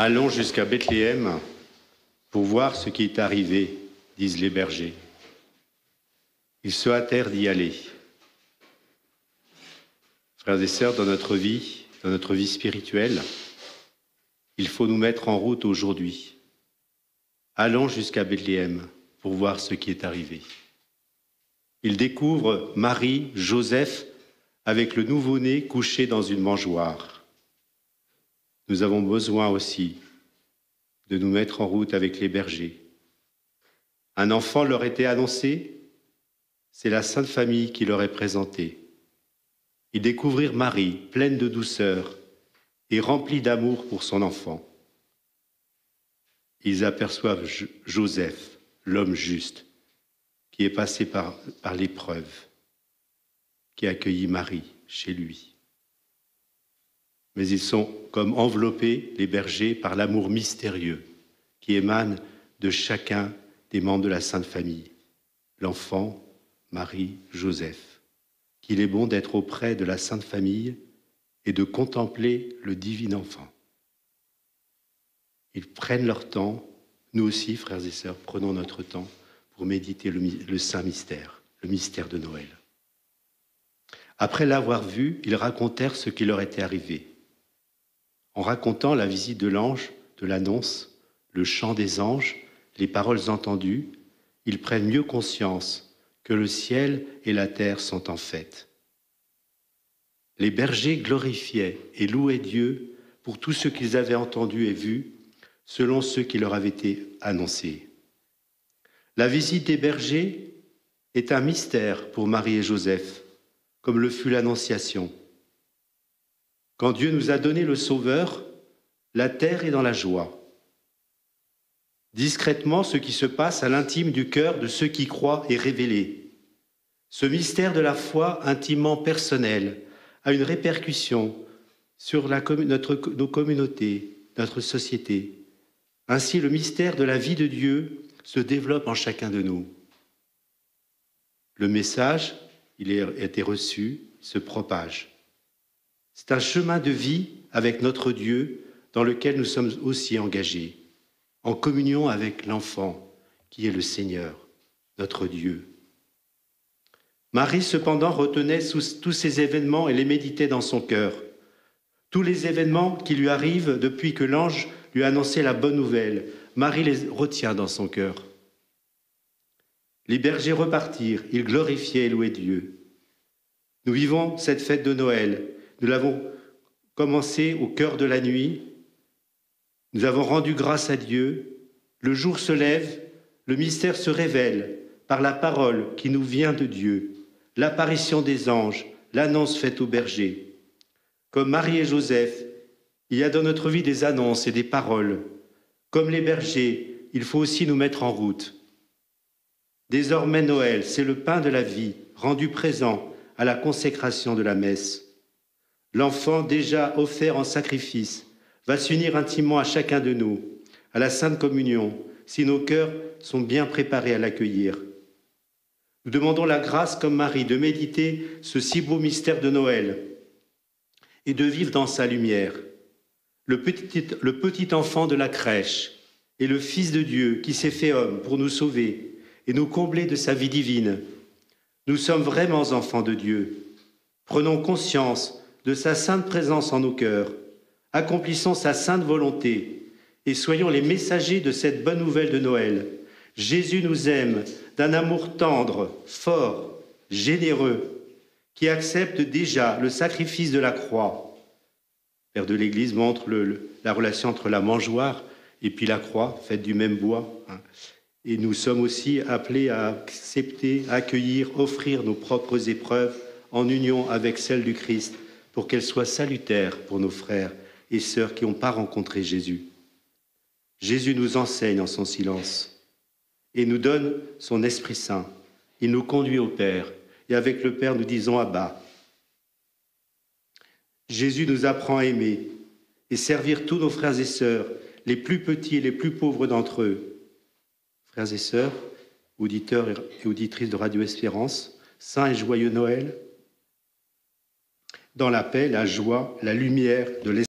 Allons jusqu'à Bethléem pour voir ce qui est arrivé, disent les bergers. Ils se hâtèrent d'y aller. Frères et sœurs, dans notre vie spirituelle, il faut nous mettre en route aujourd'hui. Allons jusqu'à Bethléem pour voir ce qui est arrivé. Ils découvrent Marie, Joseph, avec le nouveau-né couché dans une mangeoire. Nous avons besoin aussi de nous mettre en route avec les bergers. Un enfant leur était annoncé, c'est la Sainte Famille qui leur est présentée. Ils découvrirent Marie, pleine de douceur et remplie d'amour pour son enfant. Ils aperçoivent Joseph, l'homme juste, qui est passé par l'épreuve, qui a accueilli Marie chez lui. Mais ils sont comme enveloppés, les bergers, par l'amour mystérieux qui émane de chacun des membres de la Sainte Famille, l'enfant, Marie, Joseph, qu'il est bon d'être auprès de la Sainte Famille et de contempler le divin enfant. Ils prennent leur temps, nous aussi, frères et sœurs, prenons notre temps pour méditer le Saint Mystère, le mystère de Noël. Après l'avoir vu, ils racontèrent ce qui leur était arrivé. En racontant la visite de l'ange, de l'annonce, le chant des anges, les paroles entendues, ils prennent mieux conscience que le ciel et la terre sont en fête. Les bergers glorifiaient et louaient Dieu pour tout ce qu'ils avaient entendu et vu, selon ce qui leur avait été annoncé. La visite des bergers est un mystère pour Marie et Joseph, comme le fut l'Annonciation. Quand Dieu nous a donné le Sauveur, la terre est dans la joie. Discrètement, ce qui se passe à l'intime du cœur de ceux qui croient est révélé. Ce mystère de la foi intimement personnel a une répercussion sur nos communautés, notre société. Ainsi, le mystère de la vie de Dieu se développe en chacun de nous. Le message, il a été reçu, se propage. C'est un chemin de vie avec notre Dieu dans lequel nous sommes aussi engagés, en communion avec l'enfant qui est le Seigneur, notre Dieu. Marie, cependant, retenait tous ces événements et les méditait dans son cœur. Tous les événements qui lui arrivent depuis que l'ange lui a annoncé la bonne nouvelle, Marie les retient dans son cœur. Les bergers repartirent, ils glorifiaient et louaient Dieu. Nous vivons cette fête de Noël. Nous l'avons commencé au cœur de la nuit. Nous avons rendu grâce à Dieu. Le jour se lève, le mystère se révèle par la parole qui nous vient de Dieu, l'apparition des anges, l'annonce faite aux bergers. Comme Marie et Joseph, il y a dans notre vie des annonces et des paroles. Comme les bergers, il faut aussi nous mettre en route. Désormais, Noël, c'est le pain de la vie, rendu présent à la consécration de la messe. L'enfant déjà offert en sacrifice va s'unir intimement à chacun de nous, à la Sainte Communion, si nos cœurs sont bien préparés à l'accueillir. Nous demandons la grâce, comme Marie, de méditer ce si beau mystère de Noël et de vivre dans sa lumière. Le petit enfant de la crèche est le Fils de Dieu qui s'est fait homme pour nous sauver et nous combler de sa vie divine. Nous sommes vraiment enfants de Dieu. Prenons conscience de sa sainte présence en nos cœurs, accomplissons sa sainte volonté et soyons les messagers de cette bonne nouvelle de Noël. Jésus nous aime d'un amour tendre, fort, généreux, qui accepte déjà le sacrifice de la croix. Le Père de l'Église montre la relation entre la mangeoire et puis la croix, faite du même bois. Et nous sommes aussi appelés à accepter, à accueillir, offrir nos propres épreuves en union avec celles du Christ, pour qu'elles soient salutaires pour nos frères et sœurs qui n'ont pas rencontré Jésus. Jésus nous enseigne en son silence et nous donne son Esprit Saint. Il nous conduit au Père et avec le Père nous disons Abba. Jésus nous apprend à aimer et servir tous nos frères et sœurs, les plus petits et les plus pauvres d'entre eux. Frères et sœurs, auditeurs et auditrices de Radio Espérance, saint et joyeux Noël, dans la paix, la joie, la lumière de l'Esprit.